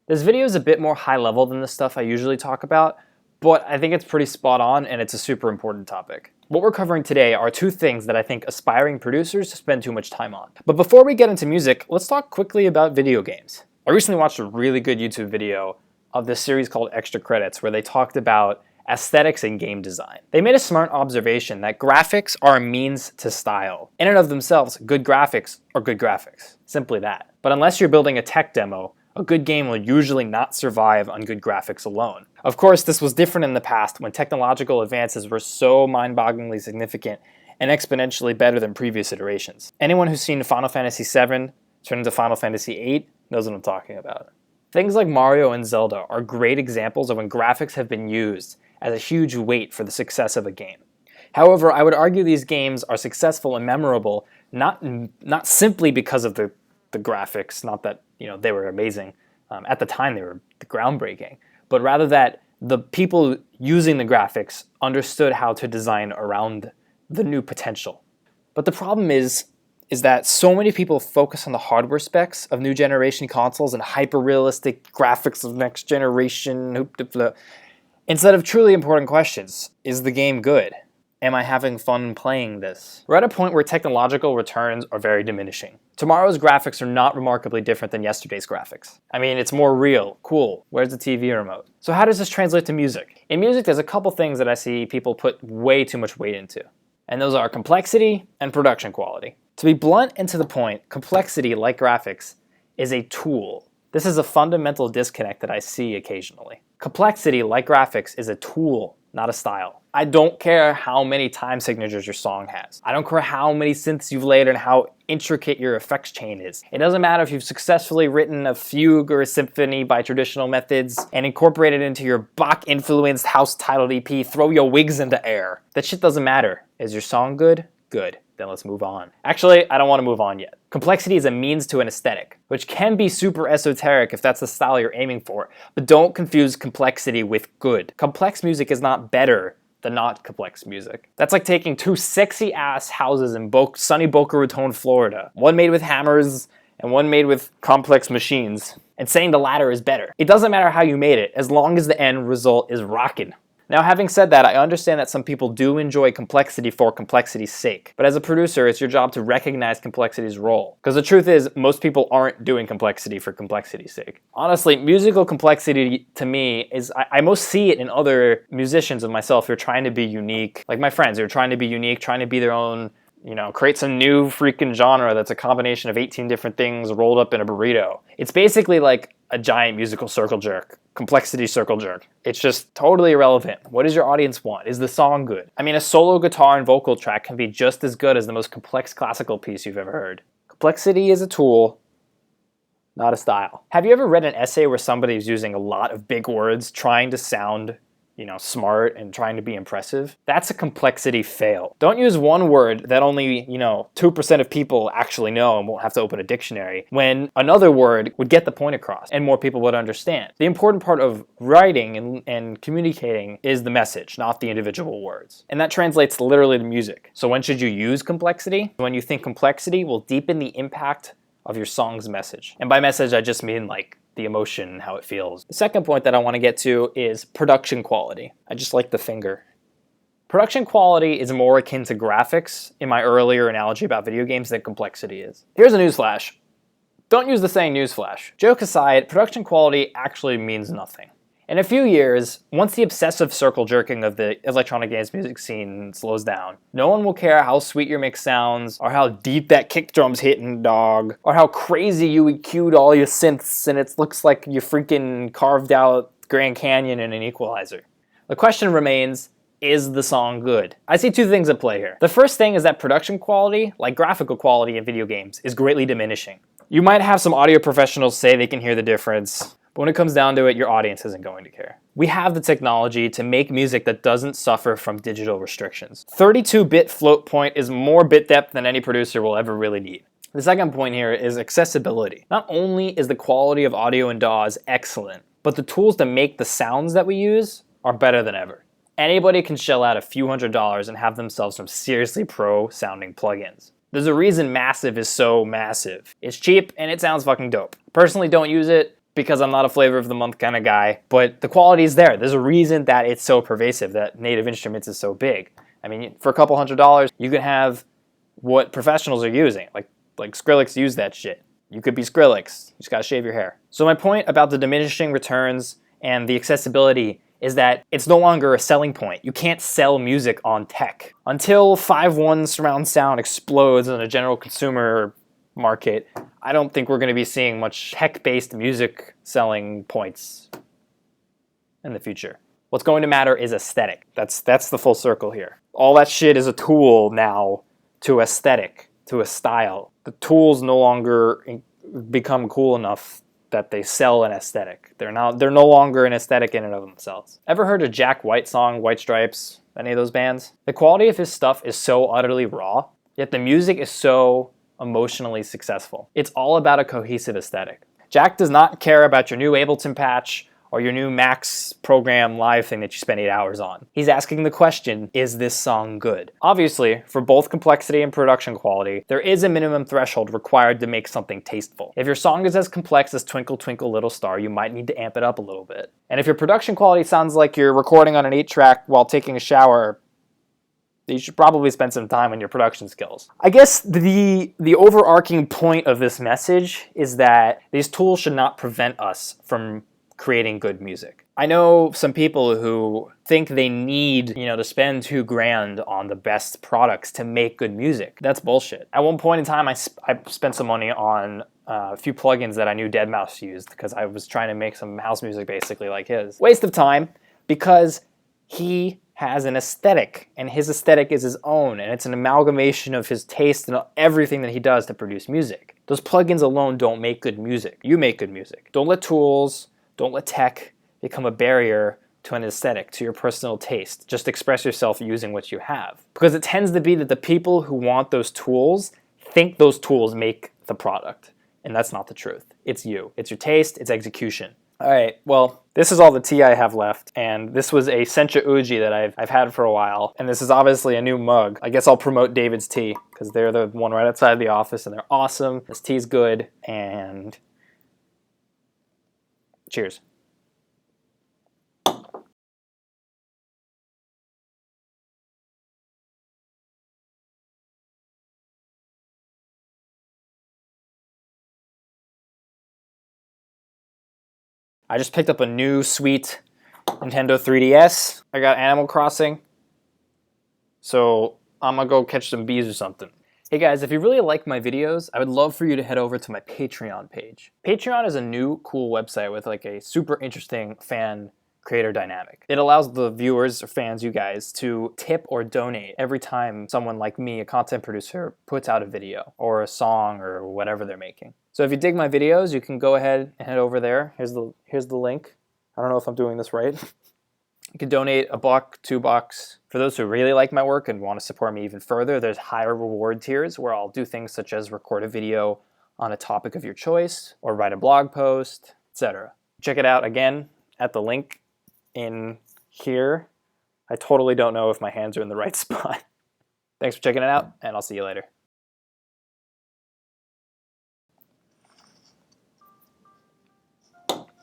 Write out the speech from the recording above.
This video is a bit more high level than the stuff I usually talk about, but I think it's pretty spot on and it's a super important topic. What we're covering today are two things that I think aspiring producers spend too much time on. But before we get into music, let's talk quickly about video games. I recently watched a really good YouTube video of this series called Extra Credits where they talked about aesthetics in game design. They made a smart observation that graphics are a means to style. In and of themselves, good graphics are good graphics. Simply that. But unless you're building a tech demo, a good game will usually not survive on good graphics alone. Of course, this was different in the past when technological advances were so mind-bogglingly significant and exponentially better than previous iterations. Anyone who's seen Final Fantasy VII turn into Final Fantasy VIII knows what I'm talking about. Things like Mario and Zelda are great examples of when graphics have been used as a huge weight for the success of a game. However, I would argue these games are successful and memorable not simply because of the graphics, not that they were amazing. At the time they were groundbreaking, but rather that the people using the graphics understood how to design around the new potential. But the problem is that so many people focus on the hardware specs of new generation consoles and hyper-realistic graphics of next generation instead of truly important questions. Is the game good? Am I having fun playing this? We're at a point where technological returns are very diminishing. Tomorrow's graphics are not remarkably different than yesterday's graphics. I mean, it's more real, cool. Where's the TV remote? So how does this translate to music? In music, there's a couple things that I see people put way too much weight into. And those are complexity and production quality. To be blunt and to the point, complexity, like graphics, is a tool. This is a fundamental disconnect that I see occasionally. Complexity, like graphics, is a tool, not a style. I don't care how many time signatures your song has. I don't care how many synths you've layered and how intricate your effects chain is. It doesn't matter if you've successfully written a fugue or a symphony by traditional methods and incorporated it into your Bach-influenced house-titled EP, throw your wigs into air. That shit doesn't matter. Is your song good? Good. Then let's move on. Actually, I don't want to move on yet. Complexity is a means to an aesthetic, which can be super esoteric if that's the style you're aiming for, but don't confuse complexity with good. Complex music is not better than not complex music. That's like taking two sexy ass houses in sunny Boca Raton, Florida, one made with hammers and one made with complex machines, and saying the latter is better. It doesn't matter how you made it, as long as the end result is rockin'. Now, having said that, I understand that some people do enjoy complexity for complexity's sake. But as a producer, it's your job to recognize complexity's role. Because the truth is, most people aren't doing complexity for complexity's sake. Honestly, musical complexity to me is, I most see it in other musicians and myself who are trying to be unique. Like my friends who are trying to be unique, trying to be their own, create some new freaking genre that's a combination of 18 different things rolled up in a burrito. It's basically like a giant musical circle jerk. Complexity circle jerk. It's just totally irrelevant. What does your audience want? Is the song good? I mean, a solo guitar and vocal track can be just as good as the most complex classical piece you've ever heard. Complexity is a tool, not a style. Have you ever read an essay where somebody's using a lot of big words trying to sound smart and trying to be impressive? That's a complexity fail. Don't use one word that only, 2% of people actually know and won't have to open a dictionary, when another word would get the point across and more people would understand. The important part of writing and communicating is the message, not the individual words. And that translates literally to music. So when should you use complexity? When you think complexity will deepen the impact of your song's message. And by message, I just mean like the emotion and how it feels. The second point that I want to get to is production quality. I just like the finger. Production quality is more akin to graphics in my earlier analogy about video games than complexity is. Here's a newsflash. Don't use the saying newsflash. Joke aside, production quality actually means nothing. In a few years, once the obsessive circle jerking of the electronic dance music scene slows down, no one will care how sweet your mix sounds, or how deep that kick drum's hitting, dog, or how crazy you EQ'd all your synths and it looks like you freaking carved out Grand Canyon in an equalizer. The question remains, is the song good? I see two things at play here. The first thing is that production quality, like graphical quality in video games, is greatly diminishing. You might have some audio professionals say they can hear the difference, but when it comes down to it, your audience isn't going to care. We have the technology to make music that doesn't suffer from digital restrictions. 32-bit float point is more bit depth than any producer will ever really need. The second point here is accessibility. Not only is the quality of audio in DAWs excellent, but the tools to make the sounds that we use are better than ever. Anybody can shell out a few $100s and have themselves some seriously pro-sounding plugins. There's a reason Massive is so massive. It's cheap and it sounds fucking dope. Personally, don't use it, because I'm not a flavor of the month kind of guy, but the quality is there. There's a reason that it's so pervasive, that Native Instruments is so big. I mean, for a couple $100, you can have what professionals are using. Like Skrillex use that shit. You could be Skrillex. You just gotta shave your hair. So my point about the diminishing returns and the accessibility is that it's no longer a selling point. You can't sell music on tech. Until 5.1 surround sound explodes in a general consumer market, I don't think we're gonna be seeing much tech-based music selling points in the future. What's going to matter is aesthetic. That's the full circle here. All that shit is a tool now to aesthetic, to a style. The tools no longer become cool enough that they sell an aesthetic. They're no longer an aesthetic in and of themselves. Ever heard a Jack White song, White Stripes, any of those bands? The quality of his stuff is so utterly raw, yet the music is so emotionally successful. It's all about a cohesive aesthetic. Jack does not care about your new Ableton patch or your new Max program live thing that you spend 8 hours on. He's asking the question, is this song good? Obviously, for both complexity and production quality, there is a minimum threshold required to make something tasteful. If your song is as complex as Twinkle Twinkle Little Star, you might need to amp it up a little bit. And if your production quality sounds like you're recording on an 8-track while taking a shower, you should probably spend some time on your production skills. I guess the overarching point of this message is that these tools should not prevent us from creating good music. I know some people who think they need, to spend $2,000 on the best products to make good music. That's bullshit. At one point in time, I spent some money on a few plugins that I knew deadmau5 used because I was trying to make some house music basically like his. Waste of time, because he has an aesthetic, and his aesthetic is his own, and it's an amalgamation of his taste and everything that he does to produce music. Those plugins alone don't make good music. You make good music. Don't let tools, don't let tech become a barrier to an aesthetic, to your personal taste. Just express yourself using what you have. Because it tends to be that the people who want those tools think those tools make the product. And that's not the truth. It's you. It's your taste. It's execution. All right, well, this is all the tea I have left. And this was a Zenchamusic that I've had for a while. And this is obviously a new mug. I guess I'll promote David's tea because they're the one right outside the office and they're awesome. This tea's good, and cheers. I just picked up a new sweet Nintendo 3DS. I got Animal Crossing, so I'm gonna go catch some bees or something. Hey guys, if you really like my videos, I would love for you to head over to my Patreon page. Patreon is a new, cool website with like a super interesting fan creator dynamic. It allows the viewers or fans, you guys, to tip or donate every time someone like me, a content producer, puts out a video or a song or whatever they're making. So if you dig my videos, you can go ahead and head over there. Here's the link. I don't know if I'm doing this right. You can donate $1, $2. For those who really like my work and want to support me even further, there's higher reward tiers where I'll do things such as record a video on a topic of your choice or write a blog post, etc. Check it out again at the link in here. I totally don't know if my hands are in the right spot. Thanks for checking it out, and I'll see you later.